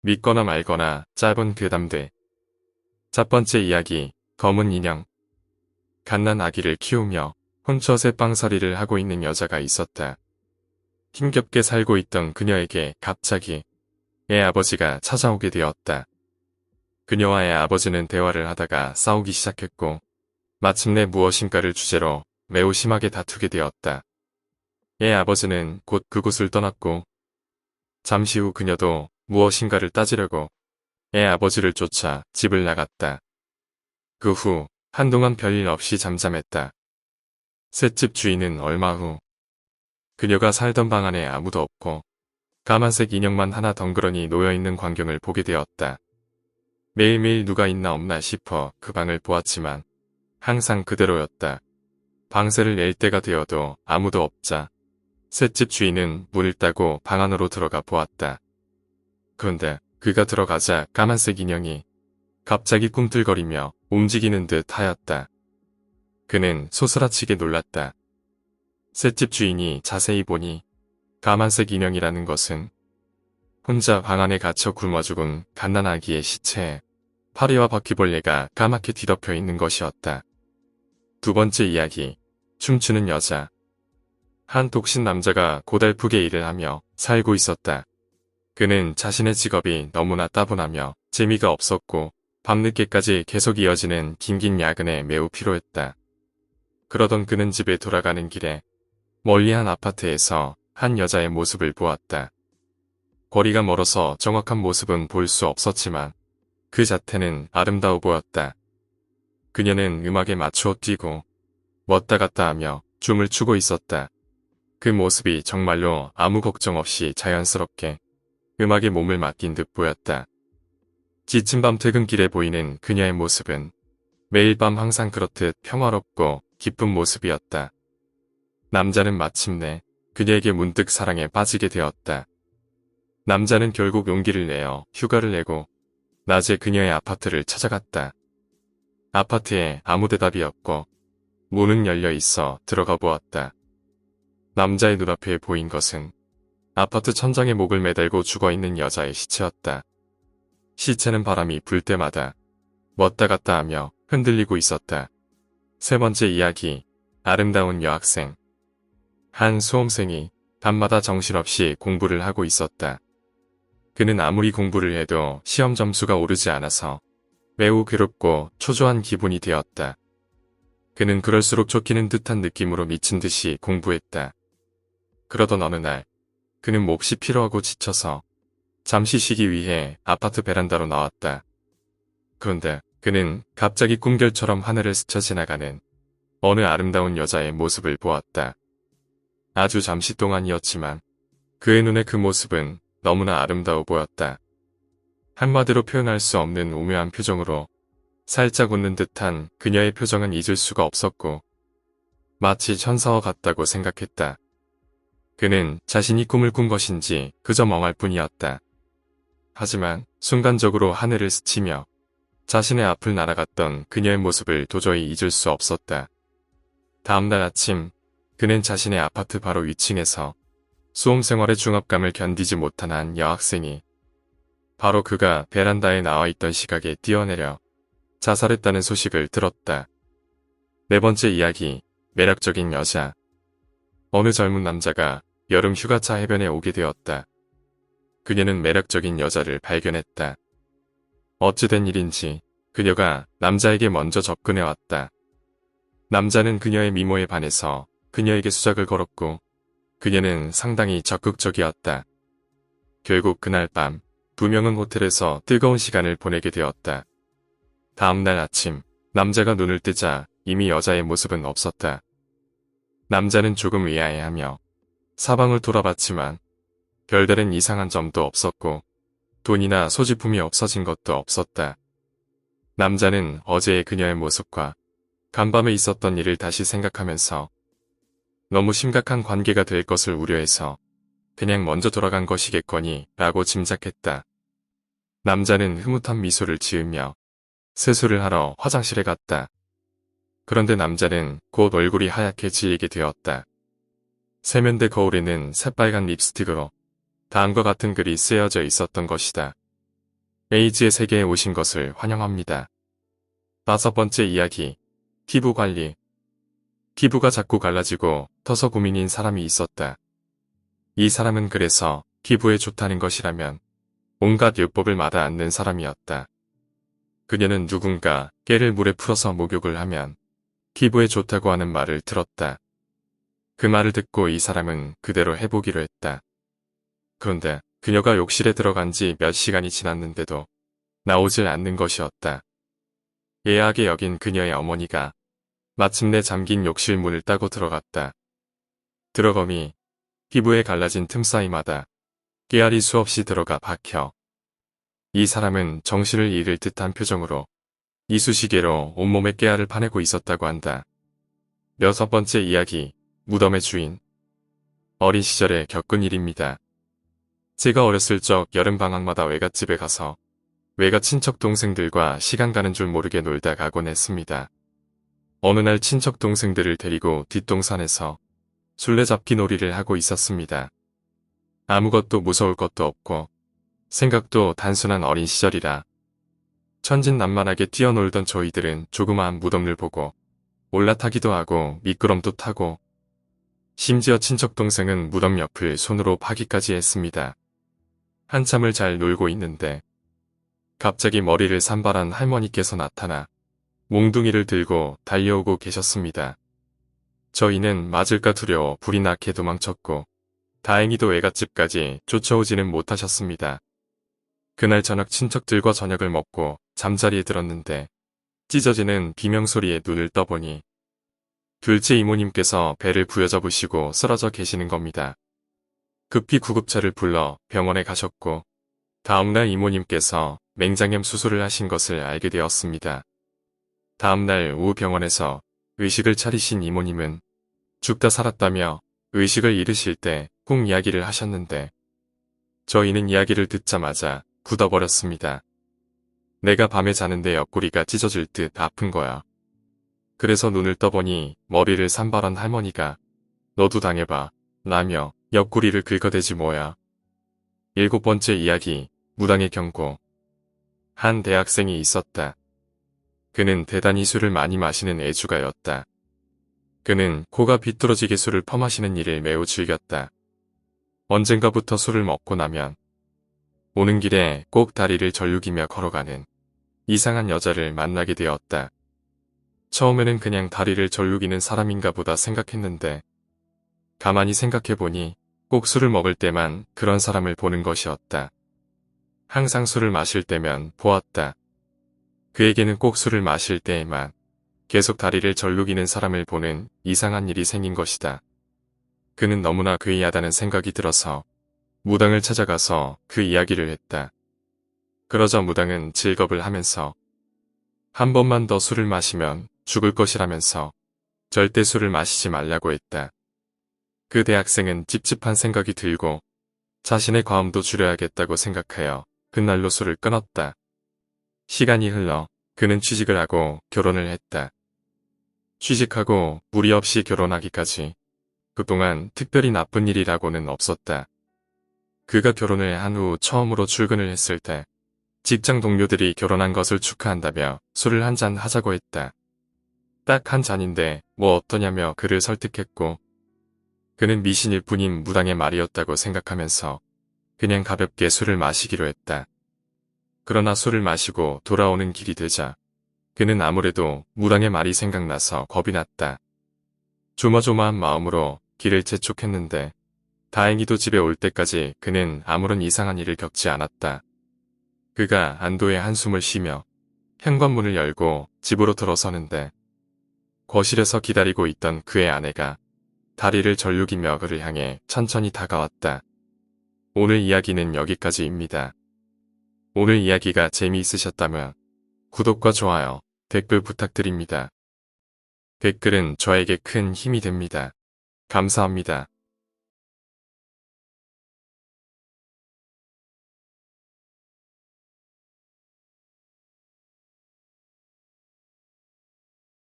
믿거나 말거나 짧은 괴담들. 첫 번째 이야기, 검은 인형. 갓난 아기를 키우며 혼처새 빵살이를 하고 있는 여자가 있었다. 힘겹게 살고 있던 그녀에게 갑자기 애 아버지가 찾아오게 되었다. 그녀와 애 아버지는 대화를 하다가 싸우기 시작했고 마침내 무엇인가를 주제로 매우 심하게 다투게 되었다. 애 아버지는 곧 그곳을 떠났고 잠시 후 그녀도 무엇인가를 따지려고 애 아버지를 쫓아 집을 나갔다. 그 후 한동안 별일 없이 잠잠했다. 셋집 주인은 얼마 후 그녀가 살던 방 안에 아무도 없고 까만색 인형만 하나 덩그러니 놓여있는 광경을 보게 되었다. 매일매일 누가 있나 없나 싶어 그 방을 보았지만 항상 그대로였다. 방세를 낼 때가 되어도 아무도 없자 셋집 주인은 문을 따고 방 안으로 들어가 보았다. 그런데 그가 들어가자 까만색 인형이 갑자기 꿈틀거리며 움직이는 듯 하였다. 그는 소스라치게 놀랐다. 셋집 주인이 자세히 보니 까만색 인형이라는 것은 혼자 방 안에 갇혀 굶어 죽은 갓난아기의 시체에 파리와 바퀴벌레가 까맣게 뒤덮여 있는 것이었다. 두 번째 이야기, 춤추는 여자. 한 독신 남자가 고달프게 일을 하며 살고 있었다. 그는 자신의 직업이 너무나 따분하며 재미가 없었고 밤늦게까지 계속 이어지는 긴긴 야근에 매우 피로했다. 그러던 그는 집에 돌아가는 길에 멀리 한 아파트에서 한 여자의 모습을 보았다. 거리가 멀어서 정확한 모습은 볼 수 없었지만 그 자태는 아름다워 보였다. 그녀는 음악에 맞추어 뛰고 왔다 갔다 하며 춤을 추고 있었다. 그 모습이 정말로 아무 걱정 없이 자연스럽게 음악에 몸을 맡긴 듯 보였다. 지친 밤 퇴근길에 보이는 그녀의 모습은 매일 밤 항상 그렇듯 평화롭고 기쁜 모습이었다. 남자는 마침내 그녀에게 문득 사랑에 빠지게 되었다. 남자는 결국 용기를 내어 휴가를 내고 낮에 그녀의 아파트를 찾아갔다. 아파트에 아무 대답이 없고 문은 열려 있어 들어가 보았다. 남자의 눈앞에 보인 것은 아파트 천장에 목을 매달고 죽어있는 여자의 시체였다. 시체는 바람이 불 때마다 왔다 갔다 하며 흔들리고 있었다. 세 번째 이야기, 아름다운 여학생. 한 수험생이 밤마다 정신없이 공부를 하고 있었다. 그는 아무리 공부를 해도 시험 점수가 오르지 않아서 매우 괴롭고 초조한 기분이 되었다. 그는 그럴수록 쫓기는 듯한 느낌으로 미친 듯이 공부했다. 그러던 어느 날 그는 몹시 피로하고 지쳐서 잠시 쉬기 위해 아파트 베란다로 나왔다. 그런데 그는 갑자기 꿈결처럼 하늘을 스쳐 지나가는 어느 아름다운 여자의 모습을 보았다. 아주 잠시 동안이었지만 그의 눈에 그 모습은 너무나 아름다워 보였다. 한마디로 표현할 수 없는 오묘한 표정으로 살짝 웃는 듯한 그녀의 표정은 잊을 수가 없었고 마치 천사와 같다고 생각했다. 그는 자신이 꿈을 꾼 것인지 그저 멍할 뿐이었다. 하지만 순간적으로 하늘을 스치며 자신의 앞을 날아갔던 그녀의 모습을 도저히 잊을 수 없었다. 다음날 아침 그는 자신의 아파트 바로 위층에서 수험생활의 중압감을 견디지 못한 한 여학생이 바로 그가 베란다에 나와 있던 시각에 뛰어내려 자살했다는 소식을 들었다. 네 번째 이야기, 매력적인 여자. 어느 젊은 남자가 여름 휴가차 해변에 오게 되었다. 그녀는 매력적인 여자를 발견했다. 어찌된 일인지 그녀가 남자에게 먼저 접근해 왔다. 남자는 그녀의 미모에 반해서 그녀에게 수작을 걸었고 그녀는 상당히 적극적이었다. 결국 그날 밤 두 명은 호텔에서 뜨거운 시간을 보내게 되었다. 다음날 아침 남자가 눈을 뜨자 이미 여자의 모습은 없었다. 남자는 조금 의아해하며 사방을 돌아봤지만 별다른 이상한 점도 없었고 돈이나 소지품이 없어진 것도 없었다. 남자는 어제의 그녀의 모습과 간밤에 있었던 일을 다시 생각하면서 너무 심각한 관계가 될 것을 우려해서 그냥 먼저 돌아간 것이겠거니 라고 짐작했다. 남자는 흐뭇한 미소를 지으며 세수를 하러 화장실에 갔다. 그런데 남자는 곧 얼굴이 하얗게 질리게 되었다. 세면대 거울에는 새빨간 립스틱으로 다음과 같은 글이 쓰여져 있었던 것이다. 에이즈의 세계에 오신 것을 환영합니다. 5번째 이야기. 피부 관리. 피부가 자꾸 갈라지고 터서 고민인 사람이 있었다. 이 사람은 그래서 피부에 좋다는 것이라면 온갖 요법을 마다 않는 사람이었다. 그녀는 누군가 깨를 물에 풀어서 목욕을 하면 피부에 좋다고 하는 말을 들었다. 그 말을 듣고 이 사람은 그대로 해보기로 했다. 그런데 그녀가 욕실에 들어간 지 몇 시간이 지났는데도 나오질 않는 것이었다. 예하게 여긴 그녀의 어머니가 마침내 잠긴 욕실 문을 따고 들어갔다. 들어검이 피부에 갈라진 틈 사이마다 깨알이 수없이 들어가 박혀 이 사람은 정신을 잃을 듯한 표정으로 이쑤시개로 온몸에 깨알을 파내고 있었다고 한다. 6번째 이야기. 무덤의 주인. 어린 시절에 겪은 일입니다. 제가 어렸을 적 여름방학마다 외갓집에 가서 외가 친척 동생들과 시간 가는 줄 모르게 놀다 가곤 했습니다. 어느 날 친척 동생들을 데리고 뒷동산에서 술래잡기 놀이를 하고 있었습니다. 아무것도 무서울 것도 없고 생각도 단순한 어린 시절이라 천진난만하게 뛰어놀던 저희들은 조그마한 무덤을 보고 올라타기도 하고 미끄럼도 타고 심지어 친척 동생은 무덤 옆을 손으로 파기까지 했습니다. 한참을 잘 놀고 있는데 갑자기 머리를 산발한 할머니께서 나타나 몽둥이를 들고 달려오고 계셨습니다. 저희는 맞을까 두려워 불이 나게 도망쳤고 다행히도 외갓집까지 쫓아오지는 못하셨습니다. 그날 저녁 친척들과 저녁을 먹고 잠자리에 들었는데 찢어지는 비명소리에 눈을 떠보니 둘째 이모님께서 배를 부여잡으시고 쓰러져 계시는 겁니다. 급히 구급차를 불러 병원에 가셨고 다음날 이모님께서 맹장염 수술을 하신 것을 알게 되었습니다. 다음날 오후 병원에서 의식을 차리신 이모님은 죽다 살았다며 의식을 잃으실 때 꼭 이야기를 하셨는데 저희는 이야기를 듣자마자 굳어버렸습니다. 내가 밤에 자는데 옆구리가 찢어질 듯 아픈 거야. 그래서 눈을 떠보니 머리를 산발한 할머니가 너도 당해봐 라며 옆구리를 긁어대지 뭐야. 7번째 이야기. 무당의 경고. 한 대학생이 있었다. 그는 대단히 술을 많이 마시는 애주가였다. 그는 코가 비뚤어지게 술을 퍼마시는 일을 매우 즐겼다. 언젠가부터 술을 먹고 나면 오는 길에 꼭 다리를 절룩이며 걸어가는 이상한 여자를 만나게 되었다. 처음에는 그냥 다리를 절룩이는 사람인가 보다 생각했는데 가만히 생각해보니 꼭 술을 먹을 때만 그런 사람을 보는 것이었다. 항상 술을 마실 때면 보았다. 그에게는 꼭 술을 마실 때에만 계속 다리를 절룩이는 사람을 보는 이상한 일이 생긴 것이다. 그는 너무나 괴이하다는 생각이 들어서 무당을 찾아가서 그 이야기를 했다. 그러자 무당은 즐겁을 하면서 한 번만 더 술을 마시면 죽을 것이라면서 절대 술을 마시지 말라고 했다. 그 대학생은 찝찝한 생각이 들고 자신의 과음도 줄여야겠다고 생각하여 그날로 술을 끊었다. 시간이 흘러 그는 취직을 하고 결혼을 했다. 취직하고 무리 없이 결혼하기까지 그동안 특별히 나쁜 일이라고는 없었다. 그가 결혼을 한 후 처음으로 출근을 했을 때 직장 동료들이 결혼한 것을 축하한다며 술을 한 잔 하자고 했다. 딱 한 잔인데 뭐 어떠냐며 그를 설득했고 그는 미신일 뿐인 무당의 말이었다고 생각하면서 그냥 가볍게 술을 마시기로 했다. 그러나 술을 마시고 돌아오는 길이 되자 그는 아무래도 무당의 말이 생각나서 겁이 났다. 조마조마한 마음으로 길을 재촉했는데 다행히도 집에 올 때까지 그는 아무런 이상한 일을 겪지 않았다. 그가 안도의 한숨을 쉬며 현관문을 열고 집으로 들어서는데 거실에서 기다리고 있던 그의 아내가 다리를 절룩이며 그를 향해 천천히 다가왔다. 오늘 이야기는 여기까지입니다. 오늘 이야기가 재미있으셨다면 구독과 좋아요, 댓글 부탁드립니다. 댓글은 저에게 큰 힘이 됩니다. 감사합니다.